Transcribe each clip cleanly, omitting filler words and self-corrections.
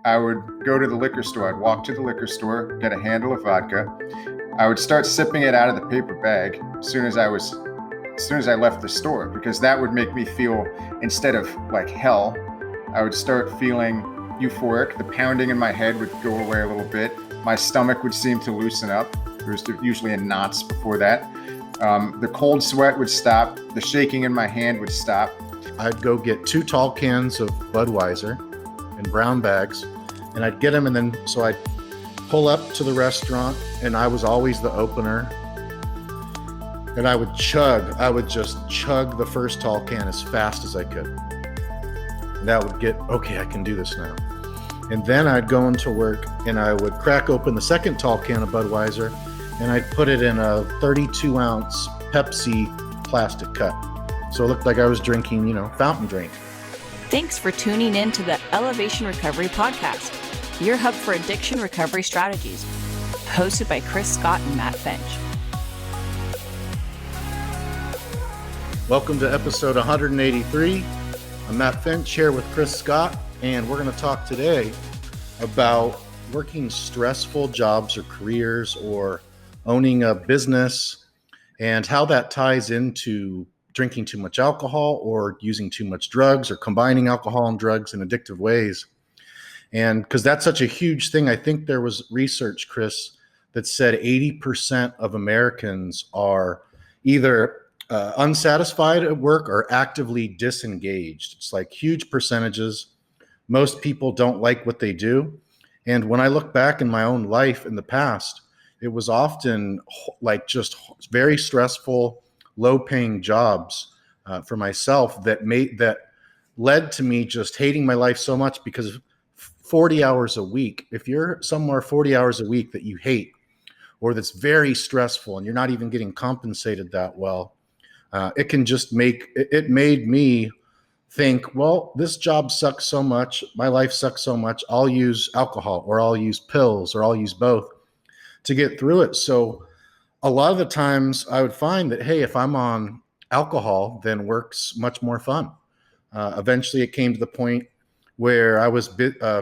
I would go to the liquor store. I'd walk to the liquor store, get a handle of vodka. I would start sipping it out of the paper bag as soon as I left the store, because that would make me feel, instead of like hell, I would start feeling euphoric. The pounding in my head would go away a little bit. My stomach would seem to loosen up. There was usually in knots before that. The cold sweat would stop. The shaking in my hand would stop. I'd go get 2 tall cans of Budweiser in brown bags, and I'd get them, and then so I'd pull up to the restaurant, and I was always the opener, and I would just chug the first tall can as fast as I could. And that would get, okay, I can do this now. And then I'd go into work, and I would crack open the second tall can of Budweiser, and I'd put it in a 32-ounce Pepsi plastic cup. So it looked like I was drinking, fountain drink. Thanks for tuning in to the Elevation Recovery Podcast, your hub for addiction recovery strategies, hosted by Chris Scott and Matt Finch. Welcome to episode 183. I'm Matt Finch here with Chris Scott, and we're going to talk today about working stressful jobs or careers or owning a business and how that ties into drinking too much alcohol or using too much drugs or combining alcohol and drugs in addictive ways. And because that's such a huge thing, I think there was research, Chris, that said 80% of Americans are either unsatisfied at work or actively disengaged. It's like huge percentages. Most people don't like what they do. And when I look back in my own life in the past, it was often like just very stressful, low-paying jobs for myself that led to me just hating my life so much, because 40 hours a week, if you're somewhere 40 hours a week that you hate or that's very stressful and you're not even getting compensated that well, it can just it made me think, well, this job sucks so much, my life sucks so much, I'll use alcohol or I'll use pills or I'll use both to get through it. So a lot of the times I would find that, hey, if I'm on alcohol, then work's much more fun. Eventually it came to the point where I was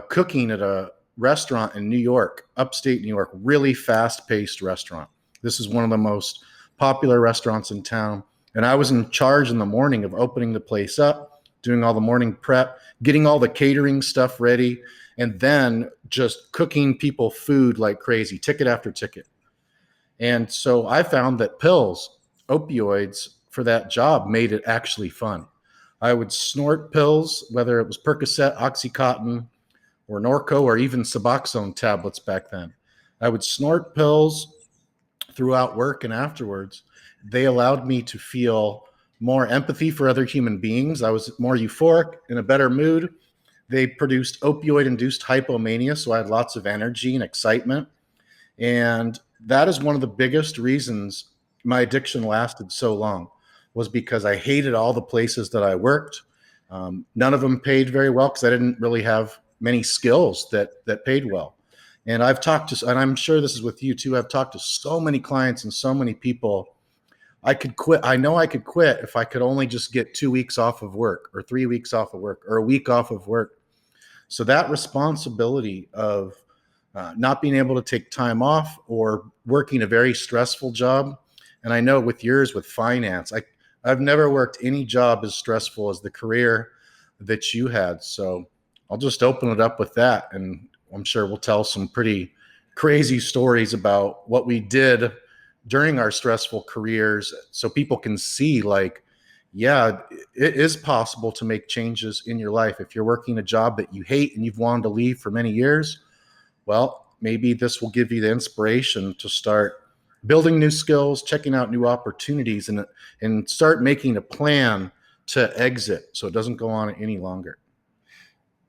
cooking at a restaurant in New York, upstate New York, really fast-paced restaurant. This is one of the most popular restaurants in town. And I was in charge in the morning of opening the place up, doing all the morning prep, getting all the catering stuff ready, and then just cooking people food like crazy, ticket after ticket. And so I found that pills, opioids for that job made it actually fun. I would snort pills, whether it was Percocet, Oxycontin, or Norco, or even Suboxone tablets back then. I would snort pills throughout work and afterwards. They allowed me to feel more empathy for other human beings. I was more euphoric, in a better mood. They produced opioid-induced hypomania, so I had lots of energy and excitement. And that is one of the biggest reasons my addiction lasted so long, was because I hated all the places that I worked. None of them paid very well because I didn't really have many skills that paid well. And I've talked to, and I'm sure this is with you too, I've talked to so many clients and so many people. I could quit. I know I could quit if I could only just get 2 weeks off of work or 3 weeks off of work or a week off of work. So that responsibility of not being able to take time off or working a very stressful job. And I know with yours, with finance, I've never worked any job as stressful as the career that you had. So I'll just open it up with that. And I'm sure we'll tell some pretty crazy stories about what we did during our stressful careers, so people can see, like, yeah, it is possible to make changes in your life. If you're working a job that you hate and you've wanted to leave for many years, well, maybe this will give you the inspiration to start building new skills, checking out new opportunities, and start making a plan to exit so it doesn't go on any longer.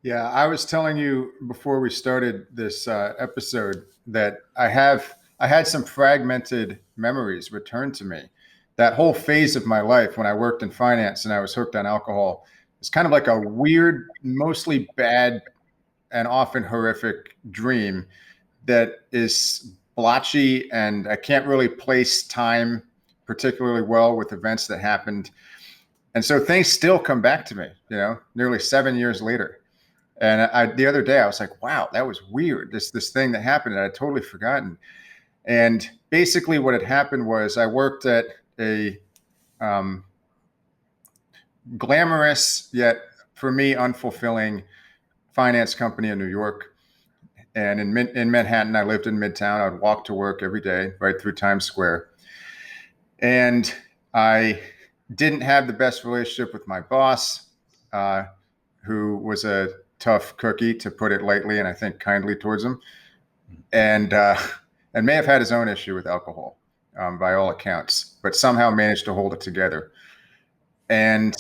Yeah, I was telling you before we started this episode that I had some fragmented memories return to me. That whole phase of my life when I worked in finance and I was hooked on alcohol, it's kind of like a weird, mostly bad and often horrific dream that is blotchy, and I can't really place time particularly well with events that happened. And so things still come back to me, nearly 7 years later. And the other day I was like, wow, that was weird. This thing that happened that I'd totally forgotten. And basically what had happened was I worked at a um, glamorous yet for me unfulfilling finance company in New York. And in Manhattan, I lived in Midtown. I would walk to work every day right through Times Square. And I didn't have the best relationship with my boss, uh, who was a tough cookie, to put it lightly, and I think kindly towards him, and and may have had his own issue with alcohol, by all accounts, but somehow managed to hold it together. And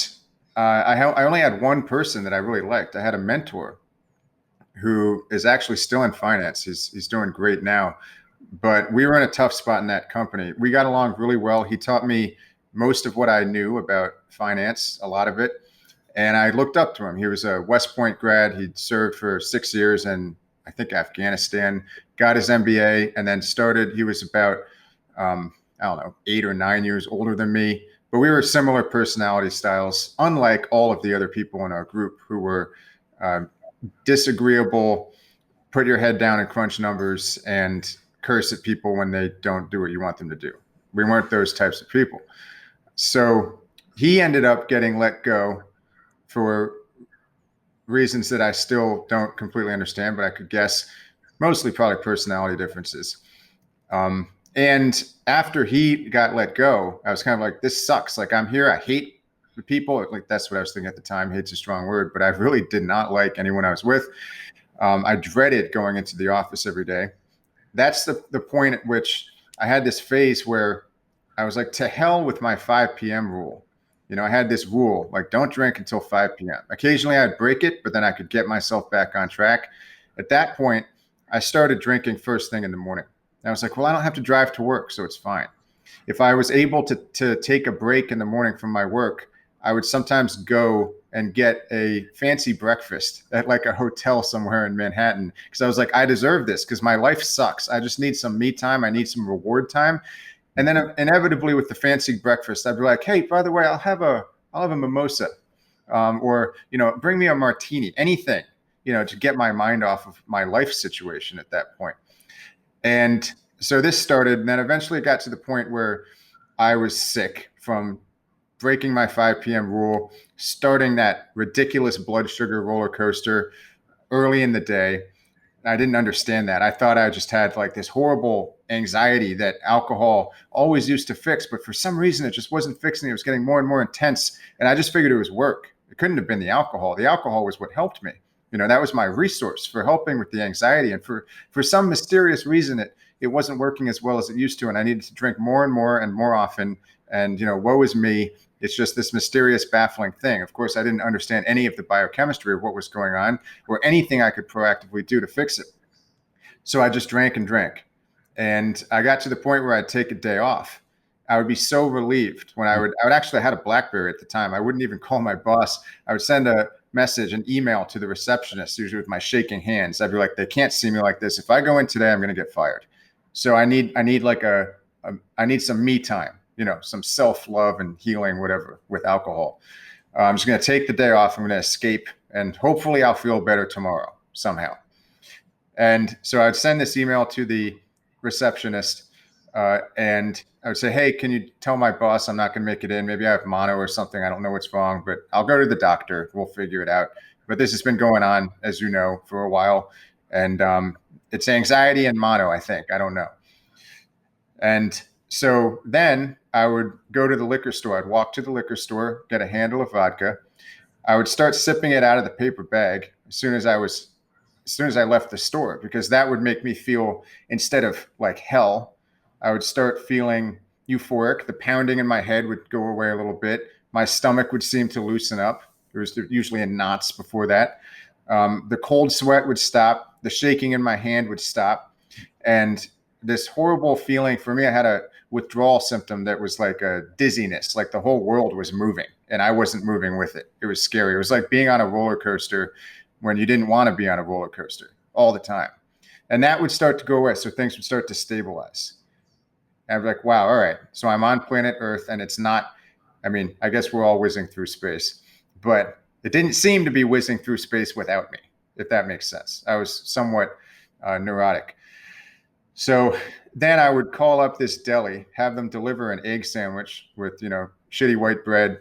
I only had one person that I really liked. I had a mentor who is actually still in finance. He's doing great now, but we were in a tough spot in that company. We got along really well. He taught me most of what I knew about finance, a lot of it. And I looked up to him. He was a West Point grad. He'd served for 6 years in, I think, Afghanistan, got his MBA, and then started. He was about, I don't know, 8 or 9 years older than me. But we were similar personality styles, unlike all of the other people in our group who were disagreeable, put your head down and crunch numbers, and curse at people when they don't do what you want them to do. We weren't those types of people. So he ended up getting let go for reasons that I still don't completely understand, but I could guess mostly probably personality differences. And after he got let go, I was kind of like, this sucks. Like, I'm here. I hate the people. Like, that's what I was thinking at the time. Hate's a strong word, but I really did not like anyone I was with. I dreaded going into the office every day. That's the point at which I had this phase where I was like, to hell with my 5 p.m. rule. You know, I had this rule, like, don't drink until 5 p.m. Occasionally I'd break it, but then I could get myself back on track. At that point, I started drinking first thing in the morning. And I was like, well, I don't have to drive to work, so it's fine. If I was able to take a break in the morning from my work, I would sometimes go and get a fancy breakfast at like a hotel somewhere in Manhattan, because I was like, I deserve this because my life sucks. I just need some me time. I need some reward time. And then inevitably with the fancy breakfast, I'd be like, hey, by the way, I'll have a mimosa, or, bring me a martini, anything, to get my mind off of my life situation at that point. And so this started, and then eventually it got to the point where I was sick from breaking my 5 p.m. rule, starting that ridiculous blood sugar roller coaster early in the day. I didn't understand that. I thought I just had like this horrible anxiety that alcohol always used to fix, but for some reason it just wasn't fixing. It was getting more and more intense. And I just figured it was work. It couldn't have been the alcohol. The alcohol was what helped me. That was my resource for helping with the anxiety. And for some mysterious reason, it wasn't working as well as it used to. And I needed to drink more and more and more often. And, woe is me. It's just this mysterious, baffling thing. Of course, I didn't understand any of the biochemistry of what was going on or anything I could proactively do to fix it. So I just drank and drank. And I got to the point where I'd take a day off. I would be so relieved when I would actually, I had a BlackBerry at the time. I wouldn't even call my boss. I would send a message, an email to the receptionist, usually with my shaking hands. I'd be like, they can't see me like this. If I go in today, I'm going to get fired. So I need like I need some me time, some self-love and healing, whatever, with alcohol. I'm just going to take the day off. I'm going to escape, and hopefully I'll feel better tomorrow somehow. And so I'd send this email to the receptionist, and I would say, hey, can you tell my boss I'm not going to make it in? Maybe I have mono or something. I don't know what's wrong, but I'll go to the doctor. We'll figure it out. But this has been going on, as you know, for a while. And it's anxiety and mono, I think. I don't know. And so then I would go to the liquor store. I'd walk to the liquor store, get a handle of vodka. I would start sipping it out of the paper bag as soon as I left the store, because that would make me feel, instead of like hell, I would start feeling euphoric. The pounding in my head would go away a little bit. My stomach would seem to loosen up. It was usually in knots before that. The cold sweat would stop. The shaking in my hand would stop. And this horrible feeling for me, I had a withdrawal symptom that was like a dizziness, like the whole world was moving and I wasn't moving with it. It was scary. It was like being on a roller coaster when you didn't want to be on a roller coaster all the time. And that would start to go away. So things would start to stabilize. And I'd be like, wow, all right. So I'm on planet Earth, and it's not, I guess we're all whizzing through space, but it didn't seem to be whizzing through space without me. if that makes sense. I was somewhat neurotic. So then I would call up this deli, have them deliver an egg sandwich with, shitty white bread,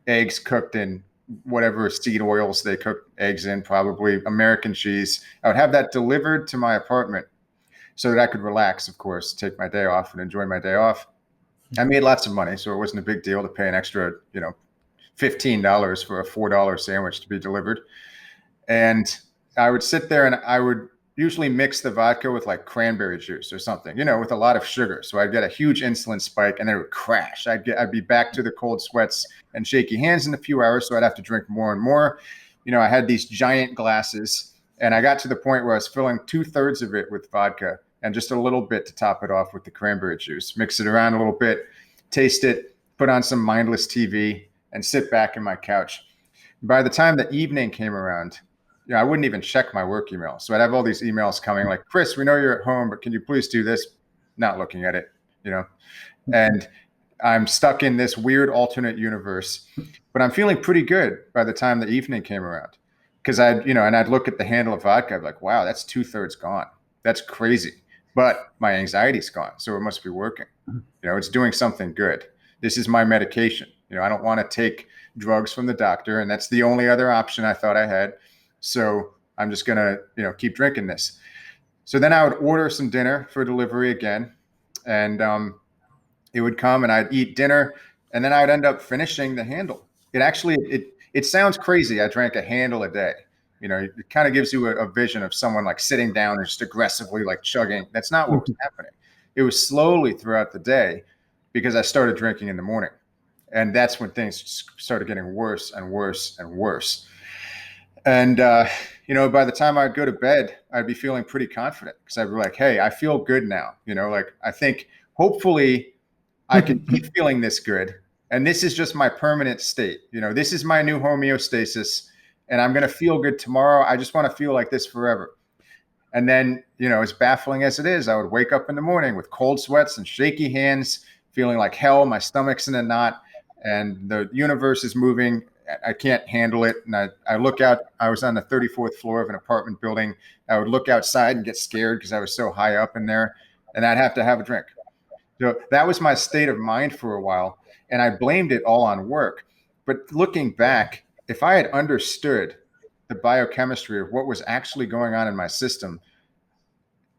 eggs cooked in whatever seed oils they cook eggs in, probably American cheese. I would have that delivered to my apartment so that I could relax, of course, take my day off and enjoy my day off. I made lots of money, so it wasn't a big deal to pay an extra, $15 for a $4 sandwich to be delivered. And I would sit there and I would usually mix the vodka with like cranberry juice or something, with a lot of sugar. So I'd get a huge insulin spike and then it would crash. I'd be back to the cold sweats and shaky hands in a few hours. So I'd have to drink more and more. I had these giant glasses and I got to the point where I was filling 2/3 of it with vodka and just a little bit to top it off with the cranberry juice, mix it around a little bit, taste it, put on some mindless TV and sit back in my couch. By the time the evening came around, I wouldn't even check my work email. So I'd have all these emails coming like, Chris, we know you're at home, but can you please do this? Not looking at it, and I'm stuck in this weird alternate universe, but I'm feeling pretty good by the time the evening came around. Cause I'd look at the handle of vodka. I'd be like, wow, that's 2/3 gone. That's crazy. But my anxiety's gone. So it must be working. It's doing something good. This is my medication. I don't want to take drugs from the doctor. And that's the only other option I thought I had. So I'm just going to, keep drinking this. So then I would order some dinner for delivery again. And it would come and I'd eat dinner. And then I'd end up finishing the handle. It sounds crazy. I drank a handle a day. It kind of gives you a vision of someone like sitting down and just aggressively like chugging. That's not what was happening. It was slowly throughout the day because I started drinking in the morning. And that's when things started getting worse and worse and worse. And, by the time I'd go to bed, I'd be feeling pretty confident because I'd be like, hey, I feel good now. I think hopefully I can keep feeling this good. And this is just my permanent state. This is my new homeostasis and I'm going to feel good tomorrow. I just want to feel like this forever. And then, as baffling as it is, I would wake up in the morning with cold sweats and shaky hands, feeling like hell. My stomach's in a knot and the universe is moving. I can't handle it. And I look out, I was on the 34th floor of an apartment building. I would look outside and get scared because I was so high up in there and I'd have to have a drink. So that was my state of mind for a while. And I blamed it all on work. But looking back, if I had understood the biochemistry of what was actually going on in my system,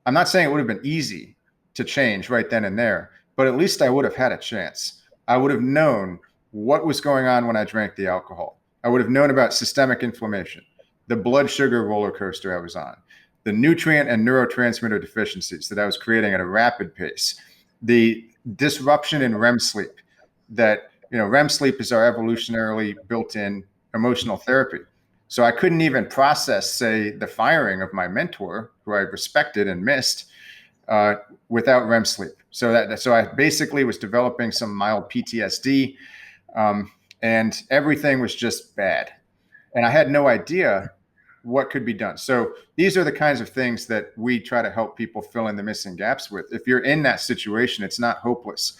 I'm not saying it would have been easy to change right then and there, but at least I would have had a chance. I would have known what was going on when I drank the alcohol. I would have known about systemic inflammation, the blood sugar roller coaster I was on, the nutrient and neurotransmitter deficiencies that I was creating at a rapid pace, the disruption in REM sleep that, REM sleep is our evolutionarily built-in emotional therapy. So I couldn't even process, say, the firing of my mentor, who I respected and missed, without REM sleep. So I basically was developing some mild PTSD, and everything was just bad. And I had no idea what could be done. So these are the kinds of things that we try to help people fill in the missing gaps with. If you're in that situation, it's not hopeless.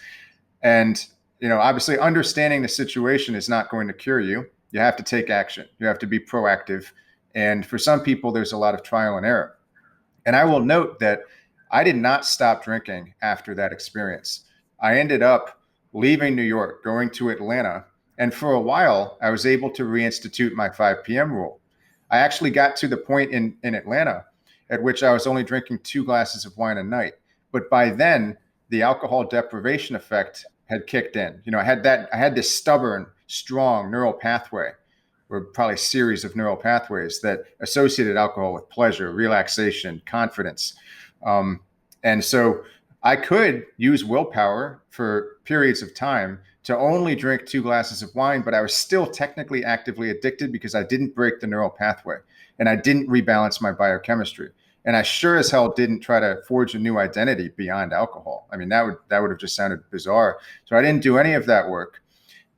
And, obviously understanding the situation is not going to cure you. You have to take action. You have to be proactive. And for some people, there's a lot of trial and error. And I will note that I did not stop drinking after that experience. I ended up leaving New York, going to Atlanta. And for a while, I was able to reinstitute my 5 p.m. rule. I actually got to the point in Atlanta at which I was only drinking 2 glasses of wine a night. But by then, the alcohol deprivation effect had kicked in. I had this stubborn, strong neural pathway, or probably series of neural pathways that associated alcohol with pleasure, relaxation, confidence. And so I could use willpower for periods of time to only drink 2 glasses of wine, but I was still technically actively addicted because I didn't break the neural pathway and I didn't rebalance my biochemistry. And I sure as hell didn't try to forge a new identity beyond alcohol. I mean, that would have just sounded bizarre. So I didn't do any of that work.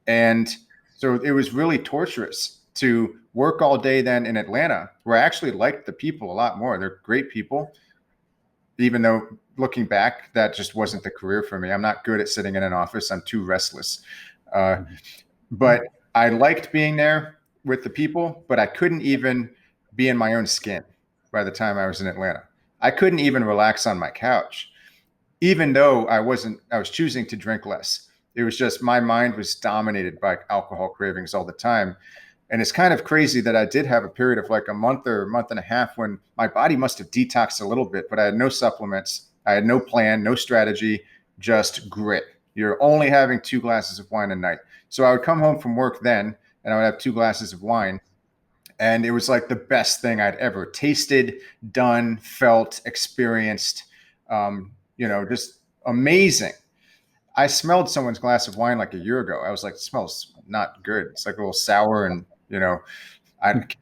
And so it was really torturous to work all day then in Atlanta, where I actually liked the people a lot more. They're great people, even though looking back, that just wasn't the career for me. I'm not good at sitting in an office. I'm too restless. But I liked being there with the people, but I couldn't even be in my own skin by the time I was in Atlanta. I couldn't even relax on my couch, even though I was choosing to drink less. It was just my mind was dominated by alcohol cravings all the time. And it's kind of crazy that I did have a period of like a month or a month and a half when my body must have detoxed a little bit, but I had no supplements. I had no plan, no strategy, just grit. You're only having 2 glasses of wine a night. So I would come home from work then and I would have 2 glasses of wine. And it was like the best thing I'd ever tasted, done, felt, experienced. Just amazing. I smelled someone's glass of wine like a year ago. I was like, it smells not good. It's like a little sour. And,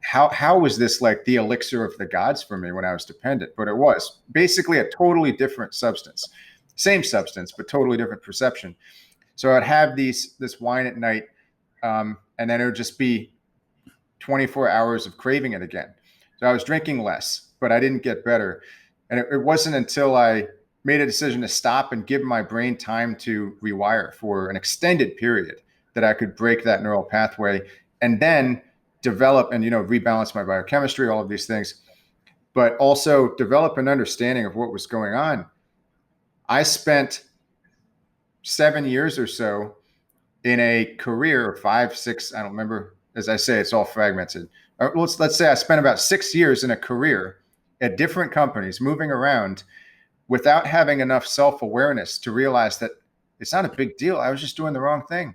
how was this like the elixir of the gods for me when I was dependent? But it was basically a totally different substance. Same substance, but totally different perception. So I'd have this wine at night, and then it would just be 24 hours of craving it again. So I was drinking less, but I didn't get better. And it wasn't until I made a decision to stop and give my brain time to rewire for an extended period that I could break that neural pathway and then develop and, rebalance my biochemistry, all of these things, but also develop an understanding of what was going on. I spent 7 years or so in a career, or 5, 6, I don't remember. As I say, it's all fragmented. Let's say I spent about 6 years in a career at different companies, moving around without having enough self-awareness to realize that it's not a big deal. I was just doing the wrong thing.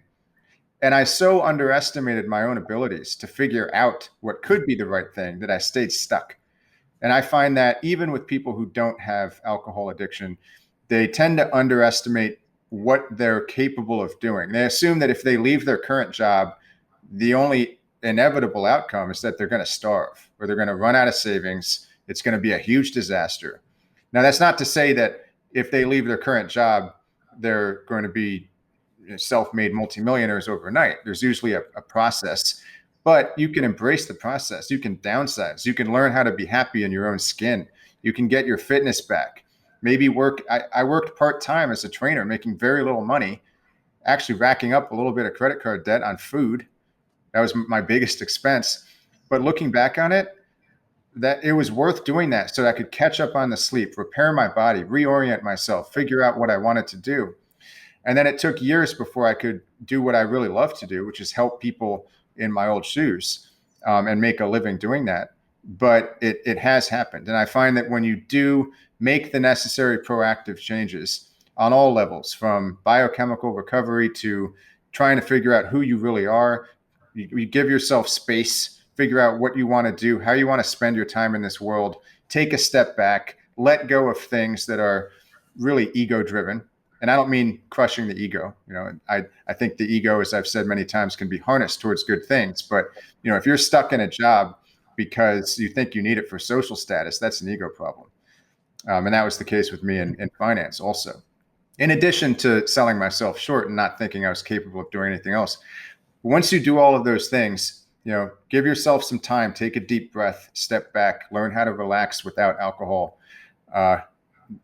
And I so underestimated my own abilities to figure out what could be the right thing that I stayed stuck. And I find that even with people who don't have alcohol addiction, they tend to underestimate what they're capable of doing. They assume that if they leave their current job, the only inevitable outcome is that they're going to starve or they're going to run out of savings. It's going to be a huge disaster. Now, that's not to say that if they leave their current job, they're going to be self-made multimillionaires overnight. There's usually a process, but you can embrace the process. You can downsize. You can learn how to be happy in your own skin. You can get your fitness back. Maybe I worked part-time as a trainer, making very little money, actually racking up a little bit of credit card debt on food. That was my biggest expense. But looking back on it, that it was worth doing that so that I could catch up on the sleep, repair my body, reorient myself, figure out what I wanted to do. And then it took years before I could do what I really love to do, which is help people in my old shoes and make a living doing that. But it has happened. And I find that when you do make the necessary proactive changes on all levels, from biochemical recovery to trying to figure out who you really are, you give yourself space, figure out what you want to do, how you want to spend your time in this world, take a step back, let go of things that are really ego driven. And I don't mean crushing the ego. I think the ego, as I've said many times, can be harnessed towards good things. But, if you're stuck in a job because you think you need it for social status, that's an ego problem. And that was the case with me in finance also. In addition to selling myself short and not thinking I was capable of doing anything else. Once you do all of those things, give yourself some time, take a deep breath, step back, learn how to relax without alcohol.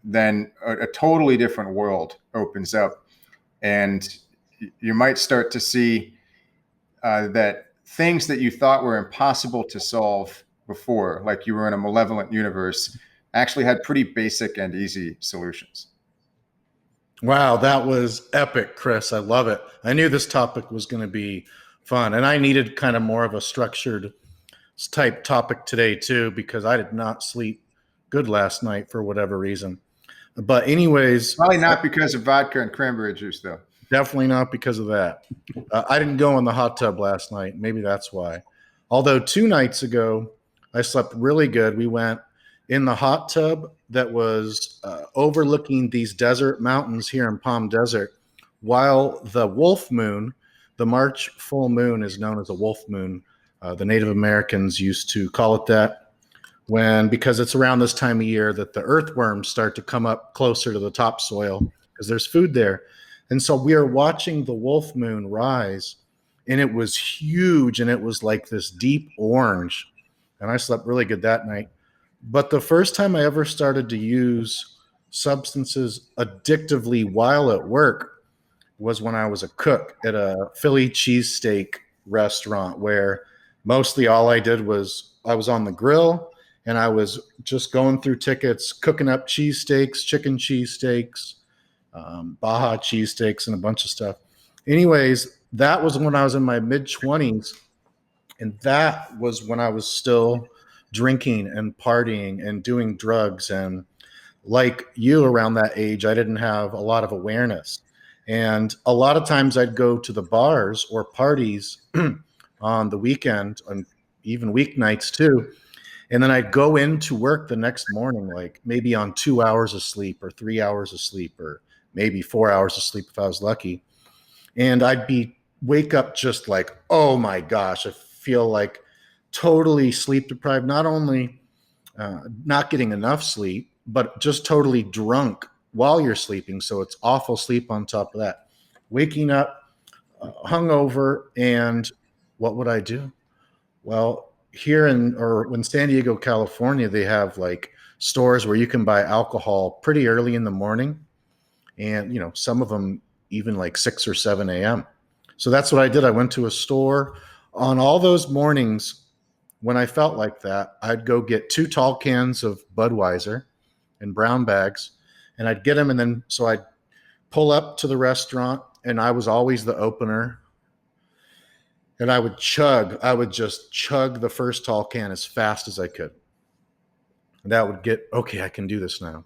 Then a totally different world opens up. And you might start to see that things that you thought were impossible to solve before, like you were in a malevolent universe, actually had pretty basic and easy solutions. Wow, that was epic, Chris. I love it. I knew this topic was going to be fun, and I needed kind of more of a structured type topic today too, because I did not sleep good last night for whatever reason. But anyways, probably not because of vodka and cranberry juice, though. Definitely not because of that. I didn't go in the hot tub last night. Maybe that's why. Although 2 nights ago, I slept really good. We went in the hot tub that was overlooking these desert mountains here in Palm Desert, while the wolf moon, the March full moon, is known as a wolf moon. The Native Americans used to call it that because it's around this time of year that the earthworms start to come up closer to the topsoil because there's food there. And so we are watching the wolf moon rise, and it was huge, and it was like this deep orange. And I slept really good that night. But the first time I ever started to use substances addictively while at work was when I was a cook at a Philly cheesesteak restaurant, where mostly all I did was I was on the grill, and I was just going through tickets, cooking up cheesesteaks, chicken cheesesteaks, Baja cheesesteaks, and a bunch of stuff. Anyways, that was when I was in my mid-20s, and that was when I was still drinking and partying and doing drugs. And like you, around that age, I didn't have a lot of awareness. And a lot of times I'd go to the bars or parties on the weekend, and even weeknights too. And then I'd go into work the next morning, like maybe on 2 hours of sleep or 3 hours of sleep, or maybe 4 hours of sleep if I was lucky. And wake up just like, oh my gosh, I feel like totally sleep deprived, not only not getting enough sleep, but just totally drunk while you're sleeping. So it's awful sleep on top of that. Waking up hungover, and what would I do? Well, in San Diego, California, they have like stores where you can buy alcohol pretty early in the morning, and some of them even like 6 or 7 a.m. So that's what I did. I went to a store on all those mornings when I felt like that. I'd go get 2 tall cans of Budweiser in brown bags, and I'd get them. And then, so I'd pull up to the restaurant, and I was always the opener. And I would just chug the first tall can as fast as I could. And that would get, okay, I can do this now.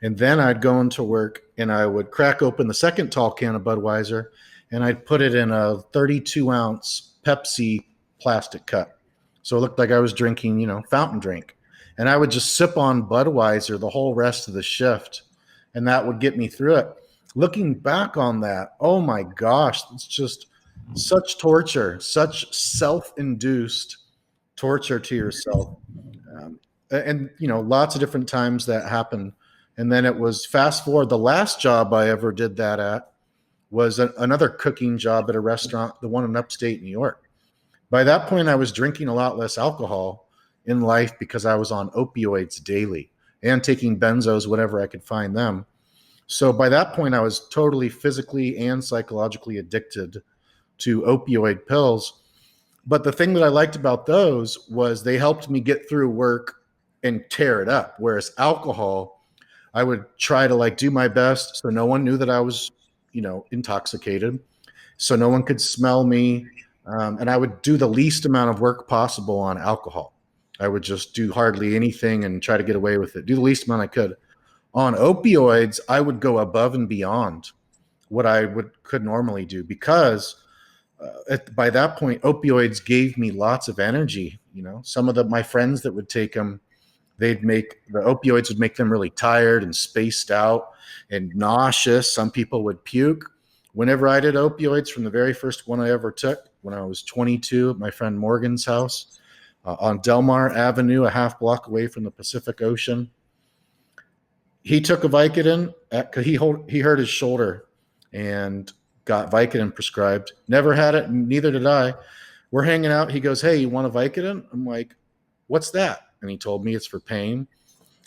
And then I'd go into work, and I would crack open the second tall can of Budweiser, and I'd put it in a 32-ounce Pepsi plastic cup. So it looked like I was drinking, fountain drink. And I would just sip on Budweiser the whole rest of the shift, and that would get me through it. Looking back on that, oh my gosh, it's just such torture, such self-induced torture to yourself. And lots of different times that happened. And then it was fast forward. The last job I ever did that at was another cooking job at a restaurant, the one in upstate New York. By that point, I was drinking a lot less alcohol in life because I was on opioids daily and taking benzos whenever I could find them. So by that point, I was totally physically and psychologically addicted to opioid pills. But the thing that I liked about those was they helped me get through work and tear it up. Whereas alcohol, I would try to like do my best so no one knew that I was, intoxicated, so no one could smell me. And I would do the least amount of work possible on alcohol. I would just do hardly anything and try to get away with it, do the least amount I could. On opioids, I would go above and beyond what I could normally do, because by that point, opioids gave me lots of energy. Some of my friends that would take them, the opioids would make them really tired and spaced out and nauseous. Some people would puke. Whenever I did opioids, from the very first one I ever took, when I was 22 at my friend Morgan's house on Delmar Avenue, a half block away from the Pacific Ocean, he took a Vicodin because he hurt his shoulder and got Vicodin prescribed. Never had it, neither did I. We're hanging out. He goes, "Hey, you want a Vicodin?" I'm like, "What's that?" And he told me it's for pain,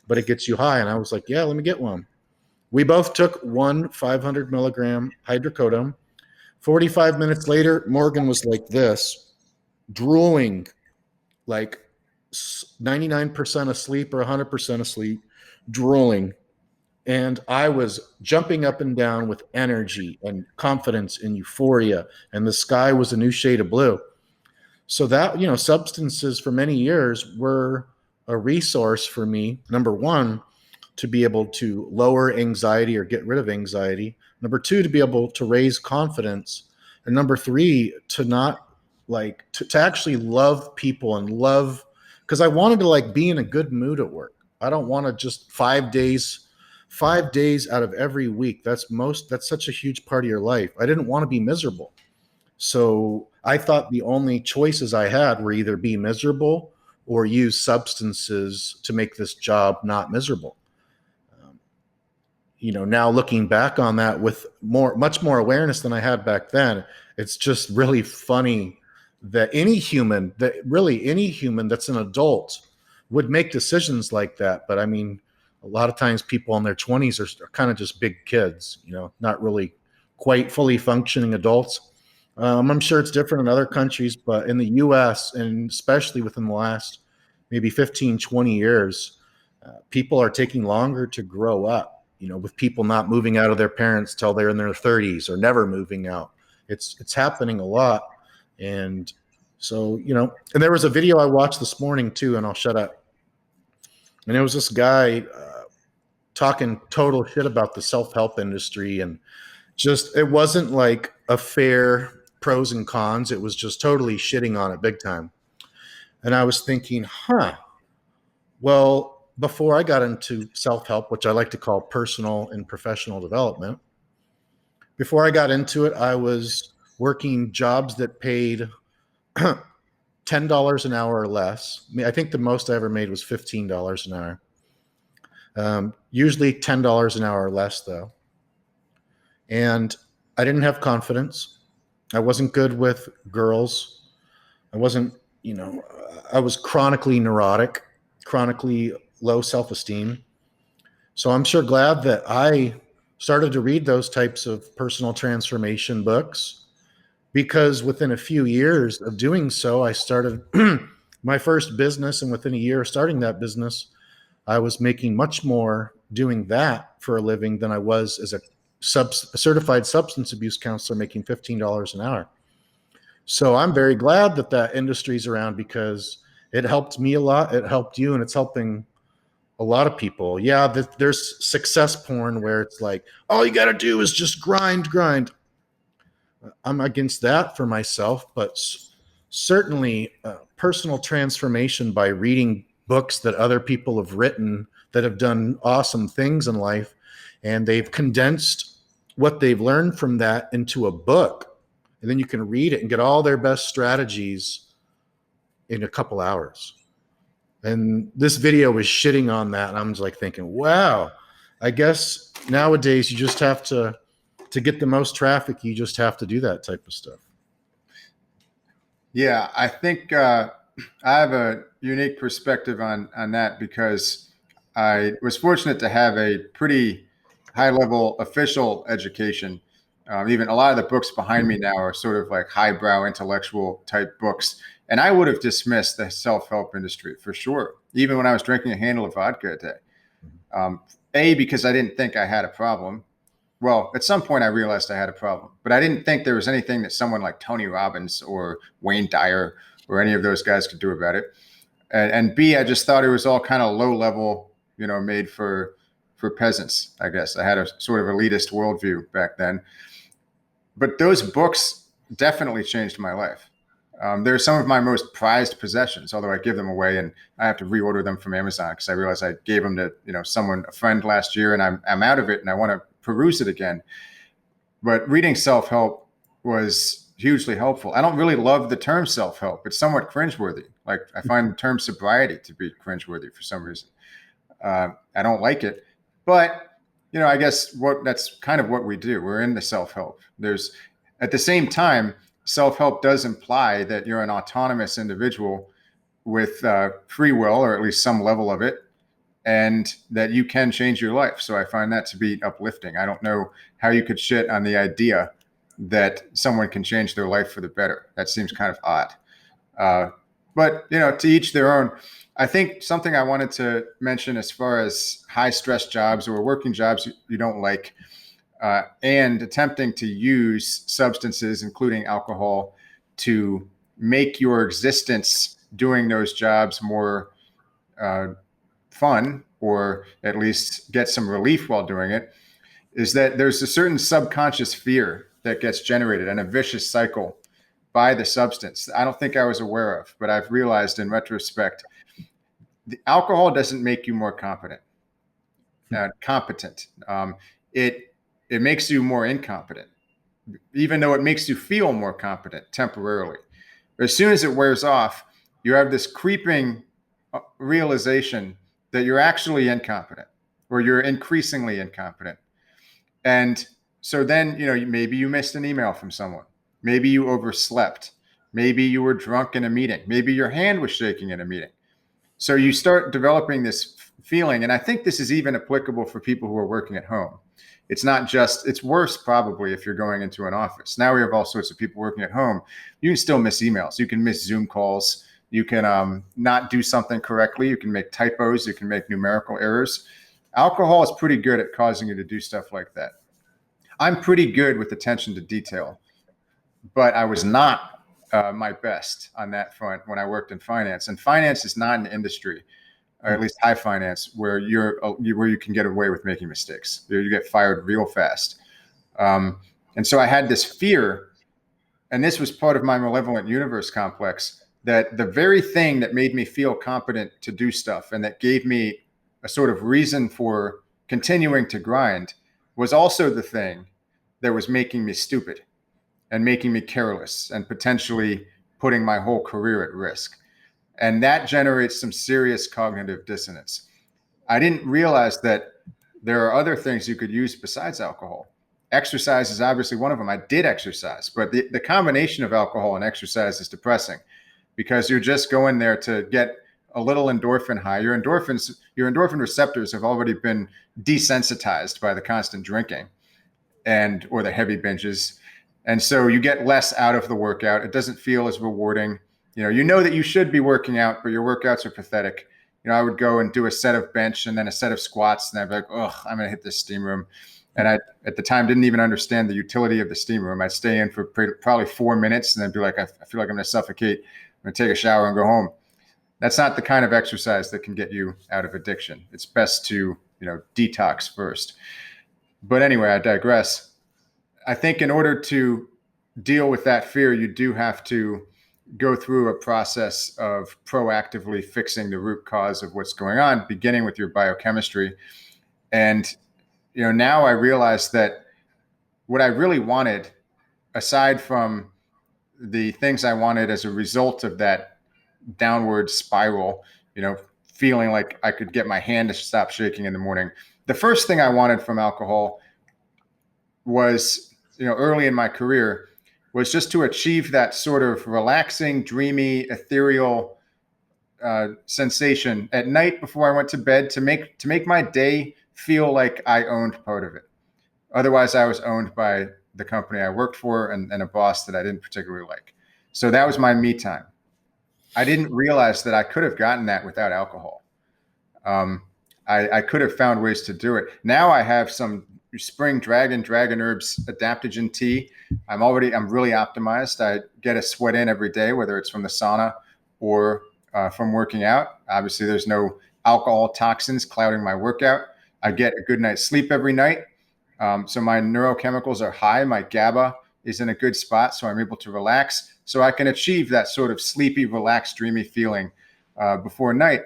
but it gets you high. And I was like, "Yeah, let me get one." We both took one 500 milligram hydrocodone. 45 minutes later, Morgan was like this, drooling, like 99% asleep or 100% asleep, drooling. And I was jumping up and down with energy and confidence and euphoria, and the sky was a new shade of blue. So that, substances for many years were a resource for me. Number one, to be able to lower anxiety or get rid of anxiety. Number two, to be able to raise confidence. And number three, to not to actually love people and love, because I wanted to be in a good mood at work. I don't want to just 5 days out of every week. That's such a huge part of your life. I didn't want to be miserable. So I thought the only choices I had were either be miserable or use substances to make this job not miserable. Now looking back on that with much more awareness than I had back then, it's just really funny that any human that's an adult would make decisions like that. But I mean, a lot of times people in their 20s are kind of just big kids, not really quite fully functioning adults. I'm sure it's different in other countries, but in the US, and especially within the last maybe 15, 20 years, people are taking longer to grow up, with people not moving out of their parents till they're in their 30s or never moving out. It's happening a lot. And so, and there was a video I watched this morning too, and I'll shut up. And it was this guy talking total shit about the self-help industry, and just, it wasn't like a fair pros and cons. It was just totally shitting on it big time. And I was thinking, well, before I got into self-help, which I like to call personal and professional development, before I got into it, I was working jobs that paid $10 an hour or less. I think the most I ever made was $15 an hour. Usually $10 an hour or less, though. And I didn't have confidence. I wasn't good with girls. I wasn't, I was chronically neurotic, chronically low self-esteem. So I'm sure glad that I started to read those types of personal transformation books, because within a few years of doing so, I started my first business. And within a year of starting that business, I was making much more doing that for a living than I was as a certified substance abuse counselor making $15 an hour. So I'm very glad that that industry's around, because it helped me a lot. It helped you, and it's helping a lot of people. Yeah, there's success porn where it's like, all you got to do is just grind. I'm against that for myself, but certainly personal transformation by reading books that other people have written that have done awesome things in life, and they've condensed what they've learned from that into a book, and then you can read it and get all their best strategies in a couple hours. And this video was shitting on that, and I'm just like thinking, wow, I guess nowadays you just have to get the most traffic, you just have to do that type of stuff. Yeah, I think I have a unique perspective on that, because I was fortunate to have a pretty high-level official education. Even a lot of the books behind me now are sort of like highbrow intellectual type books. And I would have dismissed the self-help industry for sure, even when I was drinking a handle of vodka a day. Because I didn't think I had a problem. Well, at some point I realized I had a problem, but I didn't think there was anything that someone like Tony Robbins or Wayne Dyer or any of those guys could do about it. And B, I just thought it was all kind of low level, made for peasants, I guess. I had a sort of elitist worldview back then. But those books definitely changed my life. They're some of my most prized possessions, although I give them away and I have to reorder them from Amazon, because I realized I gave them to a friend last year, and I'm out of it and I want to peruse it again. But reading self-help was hugely helpful. I don't really love the term self-help. It's somewhat cringeworthy. Like, I find the term sobriety to be cringeworthy for some reason. I don't like it. But, I guess that's kind of what we do. We're in the self-help. At the same time, self-help does imply that you're an autonomous individual with free will, or at least some level of it, and that you can change your life. So I find that to be uplifting. I don't know how you could shit on the idea that someone can change their life for the better. That seems kind of odd. But, to each their own. I think something I wanted to mention as far as high stress jobs or working jobs you don't like, and attempting to use substances, including alcohol, to make your existence doing those jobs more fun, or at least get some relief while doing it, is that there's a certain subconscious fear that gets generated and a vicious cycle by the substance. I don't think I was aware of, but I've realized in retrospect, the alcohol doesn't make you more competent. It makes you more incompetent, even though it makes you feel more competent temporarily. But as soon as it wears off, you have this creeping realization that you're actually incompetent, or you're increasingly incompetent. And so then, maybe you missed an email from someone. Maybe you overslept. Maybe you were drunk in a meeting. Maybe your hand was shaking in a meeting. So you start developing this feeling, and I think this is even applicable for people who are working at home. It's worse probably if you're going into an office. Now we have all sorts of people working at home. You can still miss emails. You can miss Zoom calls. You can not do something correctly. You can make typos. You can make numerical errors. Alcohol is pretty good at causing you to do stuff like that. I'm pretty good with attention to detail, but I was not my best on that front when I worked in finance. And finance is not an industry, or at least high finance, where where you can get away with making mistakes. You get fired real fast. And so I had this fear, and this was part of my malevolent universe complex, that the very thing that made me feel competent to do stuff and that gave me a sort of reason for continuing to grind was also the thing that was making me stupid and making me careless and potentially putting my whole career at risk. And that generates some serious cognitive dissonance. I didn't realize that there are other things you could use besides alcohol. Exercise is obviously one of them. I did exercise, but the combination of alcohol and exercise is depressing because you're just going there to get a little endorphin high. Your endorphin receptors have already been desensitized by the constant drinking or the heavy binges. And so you get less out of the workout. It doesn't feel as rewarding. You know that you should be working out, but your workouts are pathetic. I would go and do a set of bench and then a set of squats, and I'd be like, oh, I'm going to hit this steam room. And I, at the time, didn't even understand the utility of the steam room. I'd stay in for probably 4 minutes and then be like, I feel like I'm going to suffocate. I'm going to take a shower and go home. That's not the kind of exercise that can get you out of addiction. It's best to, detox first. But anyway, I digress. I think in order to deal with that fear, you do have to go through a process of proactively fixing the root cause of what's going on, beginning with your biochemistry. And now I realize that what I really wanted, aside from the things I wanted as a result of that downward spiral, feeling like I could get my hand to stop shaking in the morning, the first thing I wanted from alcohol was, early in my career, was just to achieve that sort of relaxing, dreamy, ethereal sensation at night before I went to bed to make my day feel like I owned part of it. Otherwise, I was owned by the company I worked for and a boss that I didn't particularly like. So that was my me time. I didn't realize that I could have gotten that without alcohol. I could have found ways to do it. Now I have some spring dragon herbs adaptogen tea. I'm really optimized. I get a sweat in every day, whether it's from the sauna or from working out. Obviously, there's no alcohol toxins clouding my workout. I get a good night's sleep every night. So my neurochemicals are high. My GABA is in a good spot, so I'm able to relax. So I can achieve that sort of sleepy, relaxed, dreamy feeling before I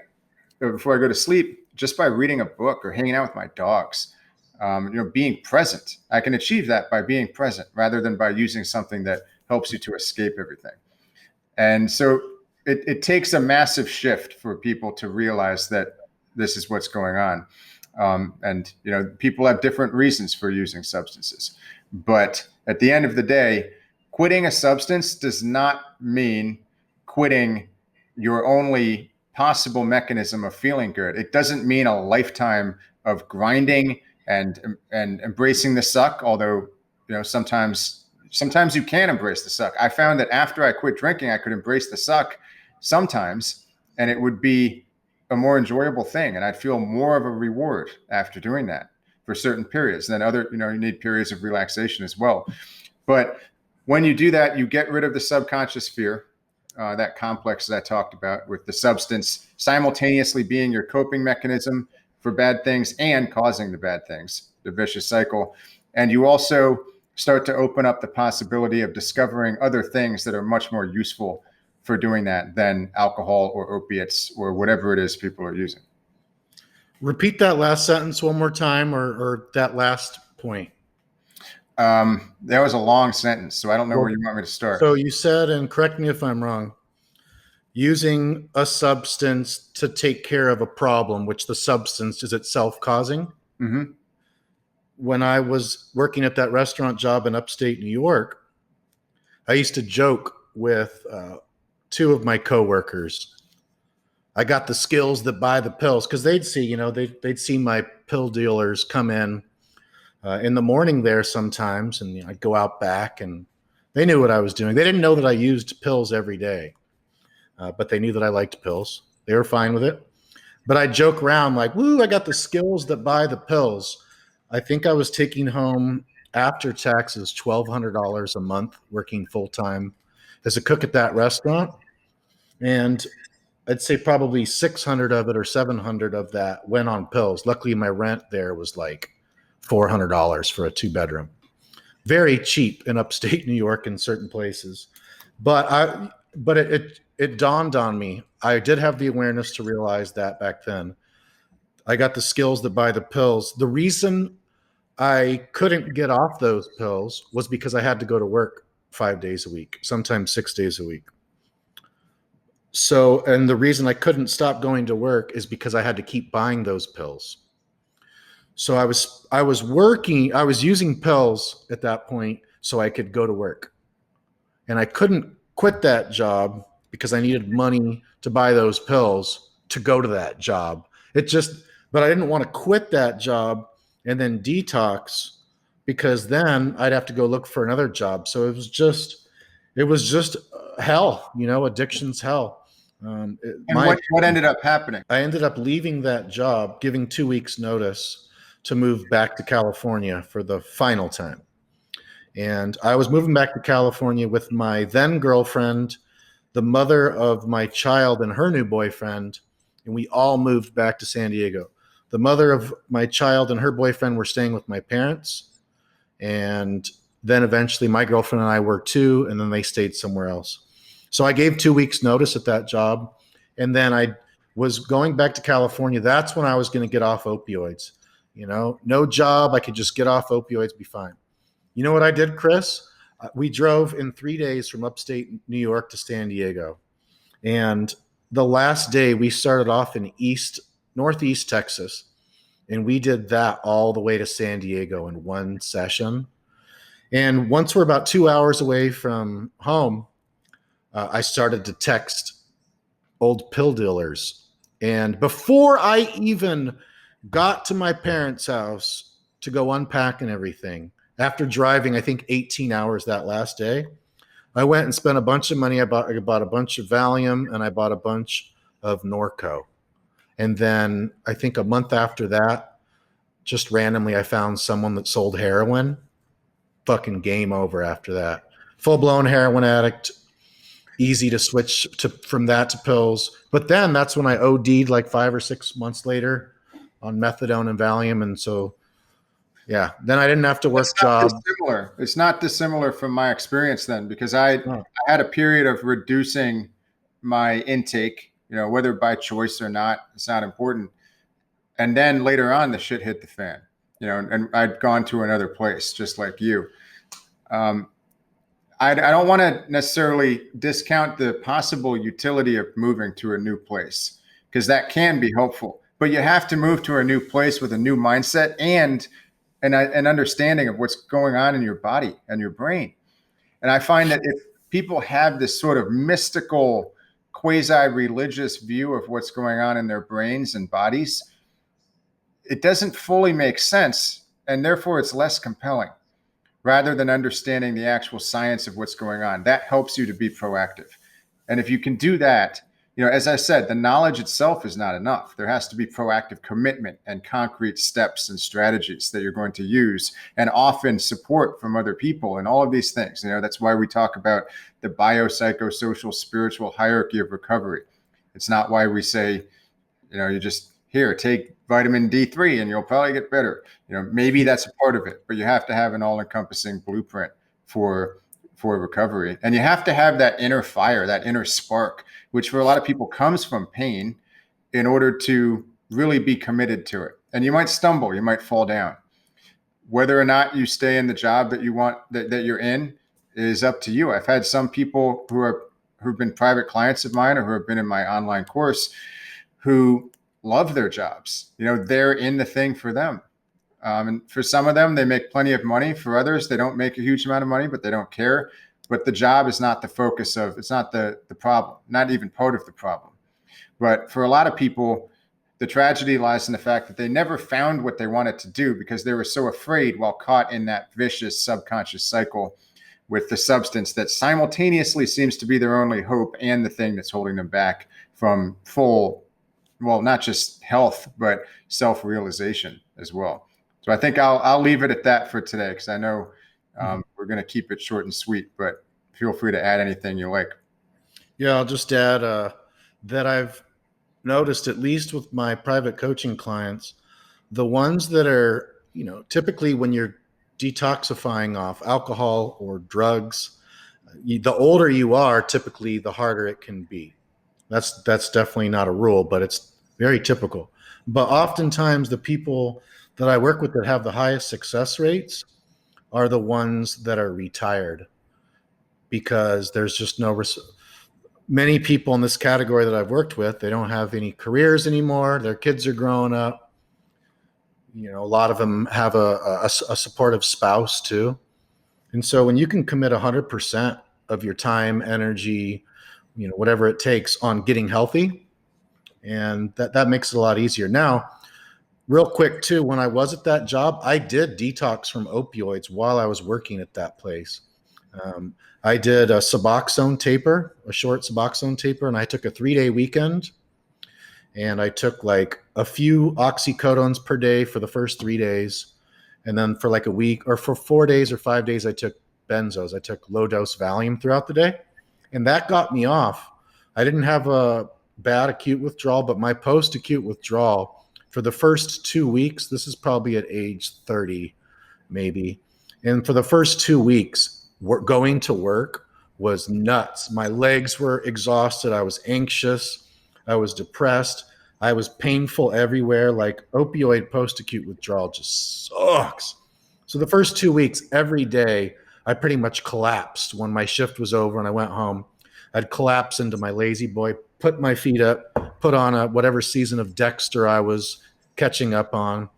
go to sleep, just by reading a book or hanging out with my dogs. Being present. I can achieve that by being present rather than by using something that helps you to escape everything. And so it takes a massive shift for people to realize that this is what's going on. And people have different reasons for using substances. But at the end of the day, quitting a substance does not mean quitting your only possible mechanism of feeling good. It doesn't mean a lifetime of grinding and embracing the suck, although sometimes you can embrace the suck. I found that after I quit drinking, I could embrace the suck sometimes, and it would be a more enjoyable thing, and I'd feel more of a reward after doing that for certain periods. And then you need periods of relaxation as well. But when you do that, you get rid of the subconscious fear, that complex that I talked about, with the substance simultaneously being your coping mechanism for bad things and causing the bad things, the vicious cycle. And you also start to open up the possibility of discovering other things that are much more useful for doing that than alcohol or opiates or whatever it is people are using. Repeat that last sentence one more time, or that last point. That was a long sentence, so I don't know where you want me to start. So you said, and correct me if I'm wrong, using a substance to take care of a problem, which the substance is itself causing. Mm-hmm. When I was working at that restaurant job in upstate New York, I used to joke with two of my coworkers. I got the skills that buy the pills, because they'd see, they'd see my pill dealers come in the morning there sometimes, and I'd go out back, and they knew what I was doing. They didn't know that I used pills every day. but they knew that I liked pills. They were fine with it. But I joke around like, woo, I got the skills that buy the pills. I think I was taking home after taxes $1,200 a month working full time as a cook at that restaurant. And I'd say probably 600 of it or 700 of that went on pills. Luckily, my rent there was like $400 for a 2-bedroom. Very cheap in upstate New York in certain places. But it dawned on me. I did have the awareness to realize that back then. I got the skills that buy the pills. The reason I couldn't get off those pills was because I had to go to work 5 days a week, sometimes 6 days a week. So, and the reason I couldn't stop going to work is because I had to keep buying those pills. So I was using pills at that point so I could go to work. And I couldn't quit that job because I needed money to buy those pills to go to that job. But I didn't want to quit that job and then detox because then I'd have to go look for another job. So it was just hell, addiction's hell. What ended up happening? I ended up leaving that job, giving 2 weeks notice to move back to California for the final time. And I was moving back to California with my then girlfriend, the mother of my child and her new boyfriend, and we all moved back to San Diego. The mother of my child and her boyfriend were staying with my parents. And then eventually my girlfriend and I were too, and then they stayed somewhere else. So I gave 2 weeks notice at that job. And then I was going back to California. That's when I was going to get off opioids. No job. I could just get off opioids, be fine. You know what I did, Chris? We drove in 3 days from upstate New York to San Diego. And the last day we started off in northeast Texas. And we did that all the way to San Diego in one session. And once we're about 2 hours away from home, I started to text old pill dealers. And before I even got to my parents' house to go unpack and everything, after driving, I think 18 hours that last day, I went and spent a bunch of money. I bought a bunch of Valium and I bought a bunch of Norco. And then I think a month after that, just randomly, I found someone that sold heroin. Fucking game over after that. Full-blown heroin addict. Easy to switch from that to pills. But then that's when I OD'd like 5 or 6 months later on methadone and Valium. And so, yeah, then I didn't have to work job. It's not dissimilar from my experience then, because I had a period of reducing my intake, whether by choice or not, it's not important. And then later on, the shit hit the fan, and I'd gone to another place just like you. I don't want to necessarily discount the possible utility of moving to a new place, because that can be helpful. But you have to move to a new place with a new mindset and an understanding of what's going on in your body and your brain. And I find that if people have this sort of mystical, quasi-religious view of what's going on in their brains and bodies, it doesn't fully make sense, and therefore it's less compelling, rather than understanding the actual science of what's going on. That helps you to be proactive. And if you can do that, as I said, the knowledge itself is not enough. There has to be proactive commitment and concrete steps and strategies that you're going to use, and often support from other people and all of these things. That's why we talk about the biopsychosocial spiritual hierarchy of recovery. It's not why we say, you just take vitamin D3 and you'll probably get better. Maybe that's a part of it, but you have to have an all-encompassing blueprint for recovery. And you have to have that inner fire, that inner spark, which for a lot of people comes from pain, in order to really be committed to it. And you might stumble, you might fall down. Whether or not you stay in the job that you want, that you're in, is up to you. I've had some people who've been private clients of mine or who have been in my online course who love their jobs. They're in the thing for them. And for some of them, they make plenty of money. For others, they don't make a huge amount of money, but they don't care. But the job is not the focus it's not the problem, not even part of the problem. But for a lot of people, the tragedy lies in the fact that they never found what they wanted to do because they were so afraid while caught in that vicious subconscious cycle with the substance that simultaneously seems to be their only hope and the thing that's holding them back from full, well, not just health, but self-realization as well. So I think I'll leave it at that for today, because I know we're going to keep it short and sweet, but feel free to add anything you like. Yeah, I'll just add that I've noticed, at least with my private coaching clients, the ones that are, typically when you're detoxifying off alcohol or drugs, the older you are, typically the harder it can be. That's definitely not a rule, but it's very typical. But oftentimes the people that I work with that have the highest success rates are the ones that are retired, because there's just many people in this category that I've worked with, they don't have any careers anymore. Their kids are growing up. A lot of them have a supportive spouse too. And so when you can commit 100% of your time, energy, whatever it takes on getting healthy, and that makes it a lot easier. Now, real quick too, when I was at that job, I did detox from opioids while I was working at that place. I did a Suboxone taper, a short Suboxone taper, and I took a 3-day weekend, and I took like a few oxycodones per day for the first 3 days. And then for like a week, or for 4 days or 5 days, I took benzos. I took low dose Valium throughout the day, and that got me off. I didn't have a bad acute withdrawal, but my post acute withdrawal for the first 2 weeks, this is probably at age 30, maybe. And for the first 2 weeks, going to work was nuts. My legs were exhausted. I was anxious. I was depressed. I was painful everywhere. Like, opioid post-acute withdrawal just sucks. So the first 2 weeks, every day, I pretty much collapsed. When my shift was over and I went home, I'd collapse into my lazy boy, put my feet up, put on whatever season of Dexter I was catching up on.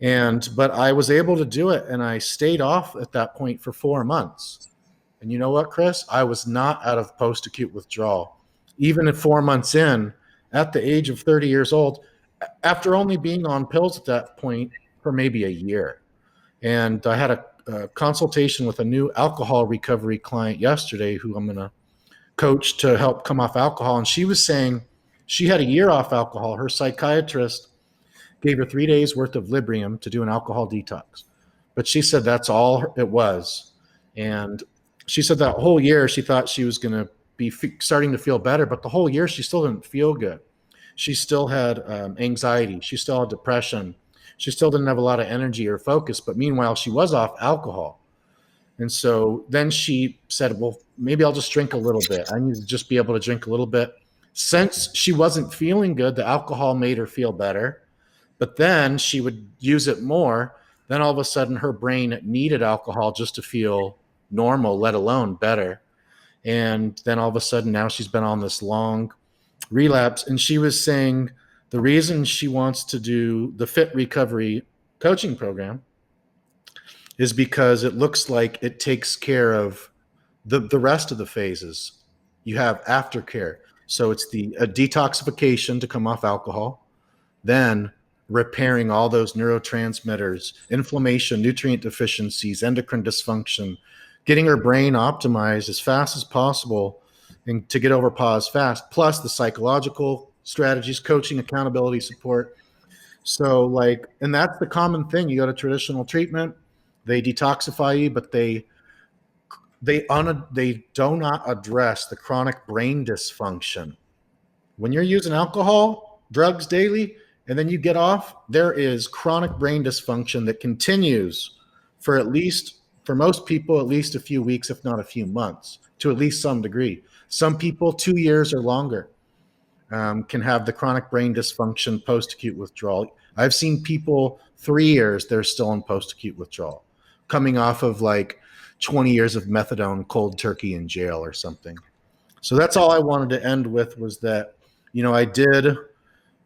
But I was able to do it, and I stayed off at that point for 4 months. And you know what, Chris? I was not out of post-acute withdrawal. Even at 4 months in, at the age of 30 years old, after only being on pills at that point for maybe a year. And I had a consultation with a new alcohol recovery client yesterday who I'm going to coach to help come off alcohol. And she was saying she had a year off alcohol. Her psychiatrist gave her 3 days worth of Librium to do an alcohol detox. But she said that's all it was. And she said that whole year she thought she was going to be starting to feel better, but the whole year she still didn't feel good. She still had anxiety. She still had depression. She still didn't have a lot of energy or focus, but meanwhile, she was off alcohol. And so then she said, well, maybe I'll just drink a little bit. I need to just be able to drink a little bit. Since she wasn't feeling good, the alcohol made her feel better. But then she would use it more. Then all of a sudden her brain needed alcohol just to feel normal, let alone better. And then all of a sudden now she's been on this long relapse. And she was saying the reason she wants to do the Fit Recovery coaching program is because it looks like it takes care of the rest of the phases. You have aftercare. So it's the detoxification to come off alcohol, then repairing all those neurotransmitters, inflammation, nutrient deficiencies, endocrine dysfunction, getting her brain optimized as fast as possible and to get over pause fast, plus the psychological strategies, coaching, accountability, support. So and that's the common thing. You go to traditional treatment, they detoxify you, but they do not address the chronic brain dysfunction. When you're using alcohol, drugs daily, and then you get off, there is chronic brain dysfunction that continues for most people, at least a few weeks, if not a few months, to at least some degree. Some people, 2 years or longer, can have the chronic brain dysfunction post-acute withdrawal. I've seen people 3 years, they're still in post-acute withdrawal, coming off of 20 years of methadone cold turkey in jail or something. So that's all I wanted to end with, was that,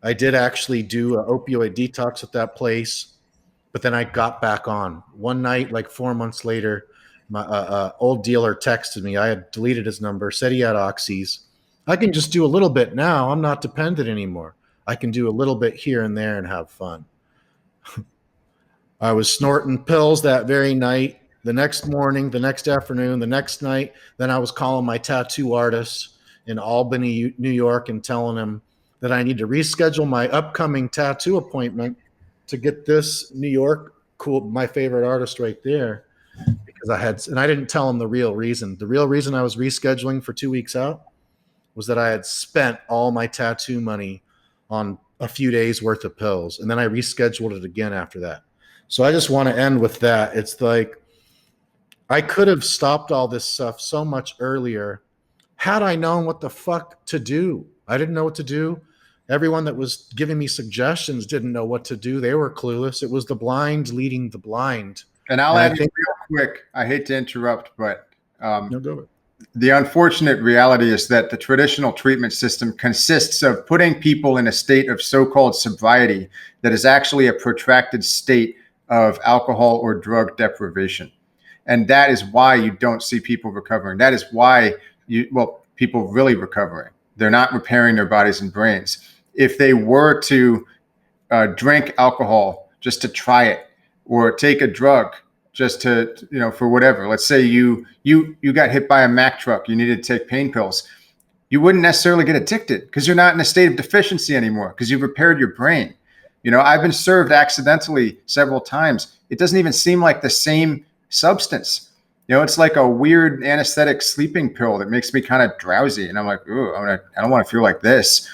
I did actually do an opioid detox at that place, but then I got back on. One night, 4 months later, my old dealer texted me. I had deleted his number, said he had oxys. I can just do a little bit now. I'm not dependent anymore. I can do a little bit here and there and have fun. I was snorting pills that very night. the next morning, the next afternoon, the next night. Then I was calling my tattoo artist in Albany, New York, and telling him that I need to reschedule my upcoming tattoo appointment to get this New York cool, my favorite artist right there. Because I didn't tell him the real reason. The real reason I was rescheduling for 2 weeks out was that I had spent all my tattoo money on a few days worth of pills. And then I rescheduled it again after that. So I just want to end with that. It's like, I could have stopped all this stuff so much earlier had I known what the fuck to do. I didn't know what to do. Everyone that was giving me suggestions didn't know what to do. They were clueless. It was the blind leading the blind. And I'll And add real quick. I hate to interrupt, but no, go ahead. the unfortunate reality is that the traditional treatment system consists of putting people in a state of so-called sobriety that is actually a protracted state of alcohol or drug deprivation. And that is why you don't see people recovering. That is why people really recovering. They're not repairing their bodies and brains. If they were to drink alcohol just to try it, or take a drug just to, for whatever, let's say you got hit by a Mack truck, you needed to take pain pills, you wouldn't necessarily get addicted because you're not in a state of deficiency anymore because you've repaired your brain. I've been served accidentally several times. It doesn't even seem like the same substance. It's like a weird anesthetic sleeping pill that makes me kind of drowsy. And I'm like, ooh, I don't want to feel like this.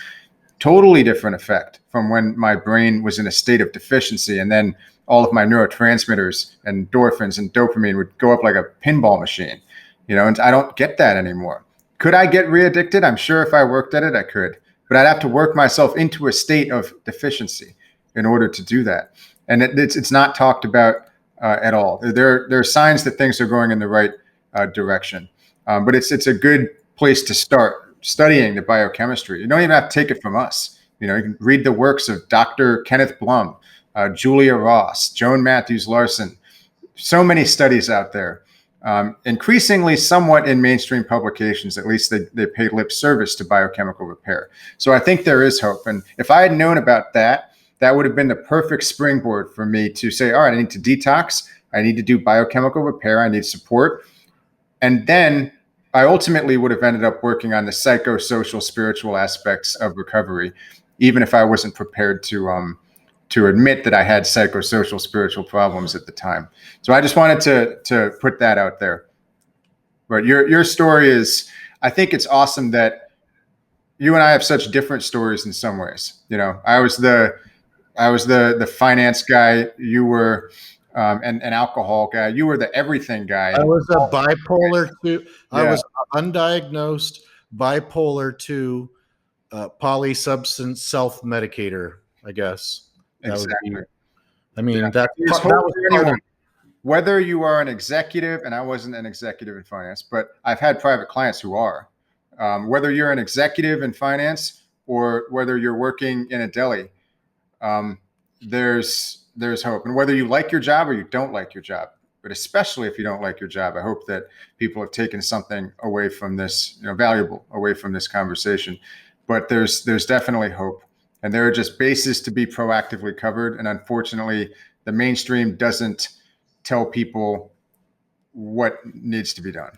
Totally different effect from when my brain was in a state of deficiency. And then all of my neurotransmitters and endorphins and dopamine would go up like a pinball machine, and I don't get that anymore. Could I get re-addicted? I'm sure if I worked at it, I could, but I'd have to work myself into a state of deficiency in order to do that. And it's not talked about at all. There are signs that things are going in the right direction, but it's a good place to start studying the biochemistry. You don't even have to take it from us. You can read the works of Dr. Kenneth Blum, Julia Ross, Joan Matthews Larson. So many studies out there, increasingly somewhat in mainstream publications. At least they pay lip service to biochemical repair. So I think there is hope. And if I had known about that, that would have been the perfect springboard for me to say, all right, I need to detox. I need to do biochemical repair. I need support. And then I ultimately would have ended up working on the psychosocial, spiritual aspects of recovery, even if I wasn't prepared to admit that I had psychosocial, spiritual problems at the time. So I just wanted to put that out there. But your story is, I think it's awesome that you and I have such different stories in some ways. I was the finance guy. You were an alcohol guy. You were the everything guy. I was a bipolar 2. Yeah. I was undiagnosed bipolar 2 polysubstance self-medicator, I guess. Exactly. That There's was hope for anyone. Whether you are an executive, and I wasn't an executive in finance, but I've had private clients who are. Whether you're an executive in finance or whether you're working in a deli, there's hope. And whether you like your job or you don't like your job, but especially if you don't like your job, I hope that people have taken something away from this, valuable away from this conversation. But there's definitely hope. And there are just bases to be proactively covered. And unfortunately, the mainstream doesn't tell people what needs to be done.